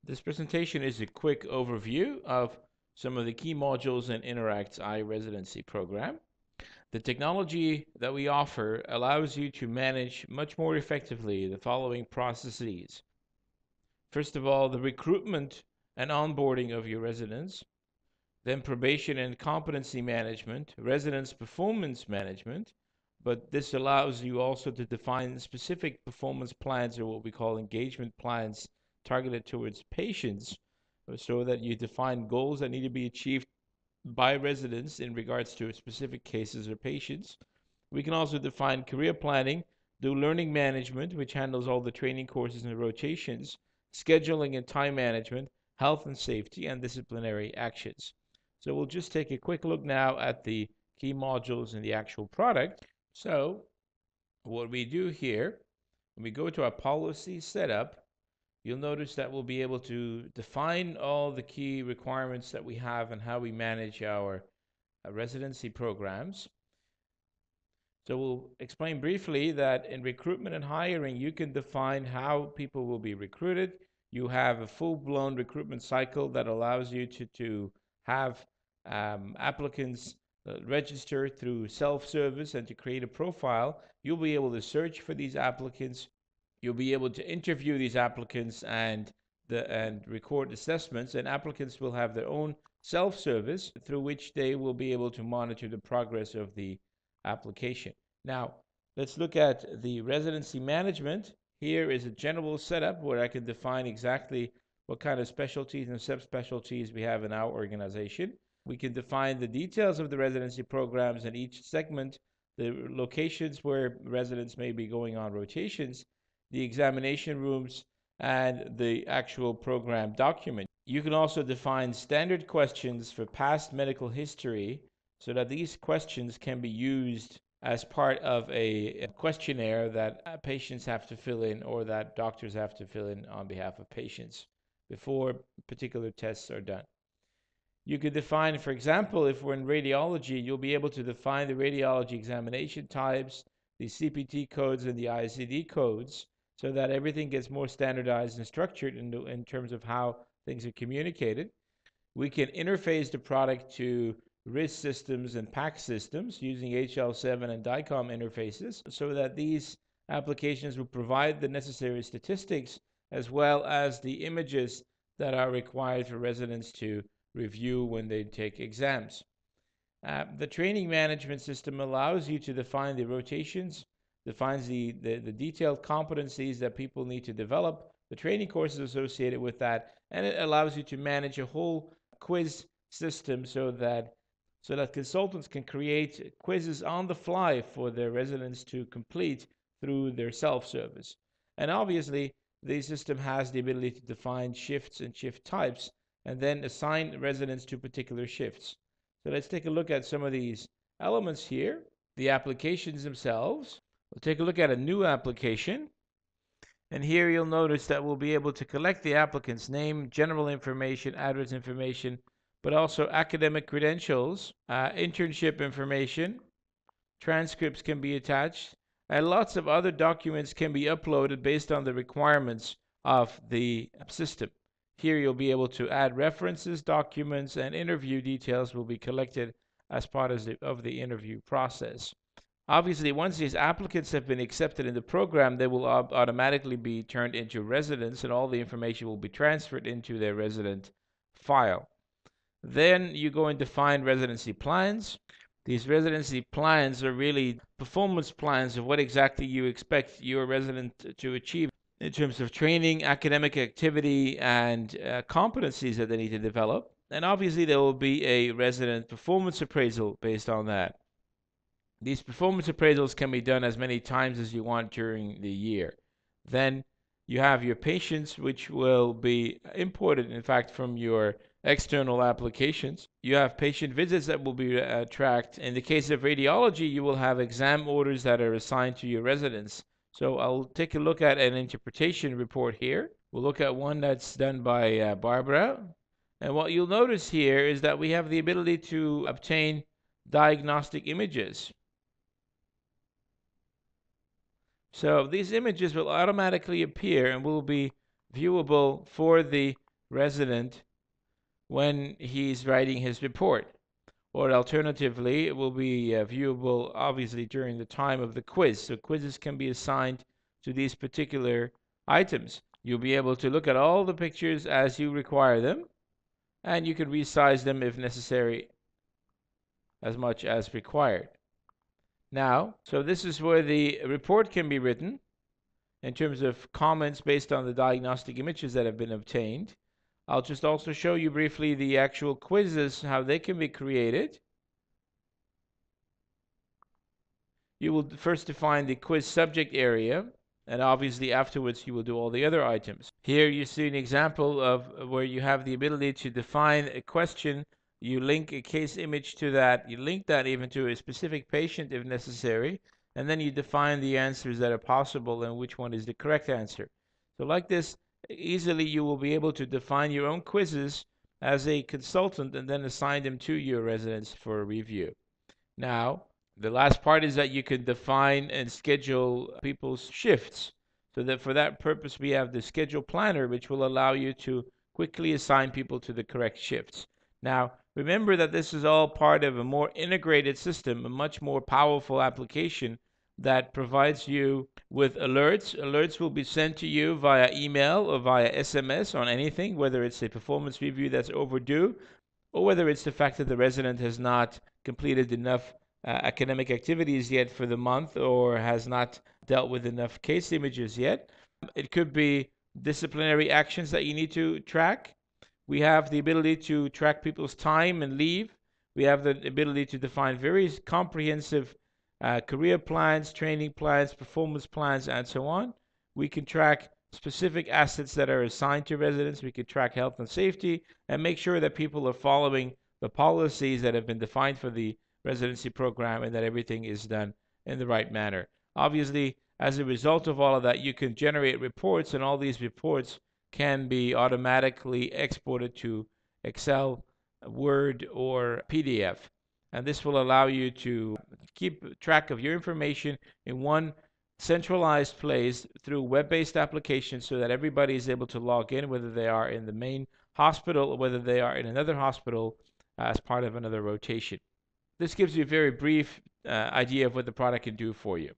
This presentation is a quick overview of some of the key modules in Interact's iResidency program. The technology that we offer allows you to manage much more effectively the following processes. First of all, the recruitment and onboarding of your residents, then probation and competency management, residence performance management, but this allows you also to define specific performance plans, or what we call engagement plans, targeted towards patients, so that you define goals that need to be achieved by residents in regards to specific cases or patients. We can also define career planning, do learning management, which handles all the training courses and rotations, scheduling and time management, health and safety, and disciplinary actions. So we'll just take a quick look now at the key modules in the actual product. So what we do here, when we go to our policy setup, you'll notice that we'll be able to define all the key requirements that we have and how we manage our residency programs. So we'll explain briefly that in recruitment and hiring, you can define how people will be recruited. You have a full-blown recruitment cycle that allows you to have applicants register through self-service and to create a profile. You'll be able to search for these applicants. You'll be able to interview these applicants and record assessments, and applicants will have their own self-service through which they will be able to monitor the progress of the application. Now, let's look at the residency management. Here is a general setup where I can define exactly what kind of specialties and subspecialties we have in our organization. We can define the details of the residency programs in each segment, the locations where residents may be going on rotations, the examination rooms, and the actual program document. You can also define standard questions for past medical history so that these questions can be used as part of a questionnaire that patients have to fill in, or that doctors have to fill in on behalf of patients before particular tests are done. You could define, for example, if we're in radiology, you'll be able to define the radiology examination types, the CPT codes, and the ICD codes, so that everything gets more standardized and structured in terms of how things are communicated. We can interface the product to RIS systems and PACS systems using HL7 and Dicom interfaces, so that these applications will provide the necessary statistics as well as the images that are required for residents to review when they take exams. The training management system allows you to define the rotations, defines the detailed competencies that people need to develop, the training courses associated with that, and it allows you to manage a whole quiz system so that consultants can create quizzes on the fly for their residents to complete through their self-service. And obviously, the system has the ability to define shifts and shift types and then assign residents to particular shifts. So let's take a look at some of these elements here. The applications themselves. We'll take a look at a new application. And here you'll notice that we'll be able to collect the applicant's name, general information, address information, but also academic credentials, internship information, transcripts can be attached, and lots of other documents can be uploaded based on the requirements of the system. Here you'll be able to add references, documents, and interview details will be collected as part of the interview process. Obviously, once these applicants have been accepted in the program, they will automatically be turned into residents, and all the information will be transferred into their resident file. Then you go and define residency plans. These residency plans are really performance plans of what exactly you expect your resident to achieve in terms of training, academic activity, and competencies that they need to develop. And obviously, there will be a resident performance appraisal based on that. These performance appraisals can be done as many times as you want during the year. Then you have your patients, which will be imported, in fact, from your external applications. You have patient visits that will be tracked. In the case of radiology, you will have exam orders that are assigned to your residents. So I'll take a look at an interpretation report here. We'll look at one that's done by Barbara. And what you'll notice here is that we have the ability to obtain diagnostic images. So these images will automatically appear and will be viewable for the resident when he's writing his report. Or alternatively, it will be viewable obviously during the time of the quiz. So quizzes can be assigned to these particular items. You'll be able to look at all the pictures as you require them, and you can resize them if necessary as much as required. Now, so this is where the report can be written in terms of comments based on the diagnostic images that have been obtained. I'll just also show you briefly the actual quizzes, how they can be created. You will first define the quiz subject area, and obviously afterwards you will do all the other items. Here you see an example of where you have the ability to define a question. You link a case image to that. You link that even to a specific patient if necessary, and then you define the answers that are possible and which one is the correct answer. So like this, easily you will be able to define your own quizzes as a consultant and then assign them to your residents for review. Now, the last part is that you can define and schedule people's shifts. So that for that purpose, we have the schedule planner, which will allow you to quickly assign people to the correct shifts. Now, remember that this is all part of a more integrated system, a much more powerful application that provides you with alerts. Alerts will be sent to you via email or via SMS on anything, whether it's a performance review that's overdue, or whether it's the fact that the resident has not completed enough academic activities yet for the month or has not dealt with enough case images yet. It could be disciplinary actions that you need to track. We have the ability to track people's time and leave. We have the ability to define very comprehensive career plans, training plans, performance plans, and so on. We can track specific assets that are assigned to residents. We can track health and safety and make sure that people are following the policies that have been defined for the residency program and that everything is done in the right manner. Obviously, as a result of all of that, you can generate reports, and all these reports can be automatically exported to Excel, Word, or PDF. And this will allow you to keep track of your information in one centralized place through web-based applications so that everybody is able to log in, whether they are in the main hospital or whether they are in another hospital as part of another rotation. This gives you a very brief idea of what the product can do for you.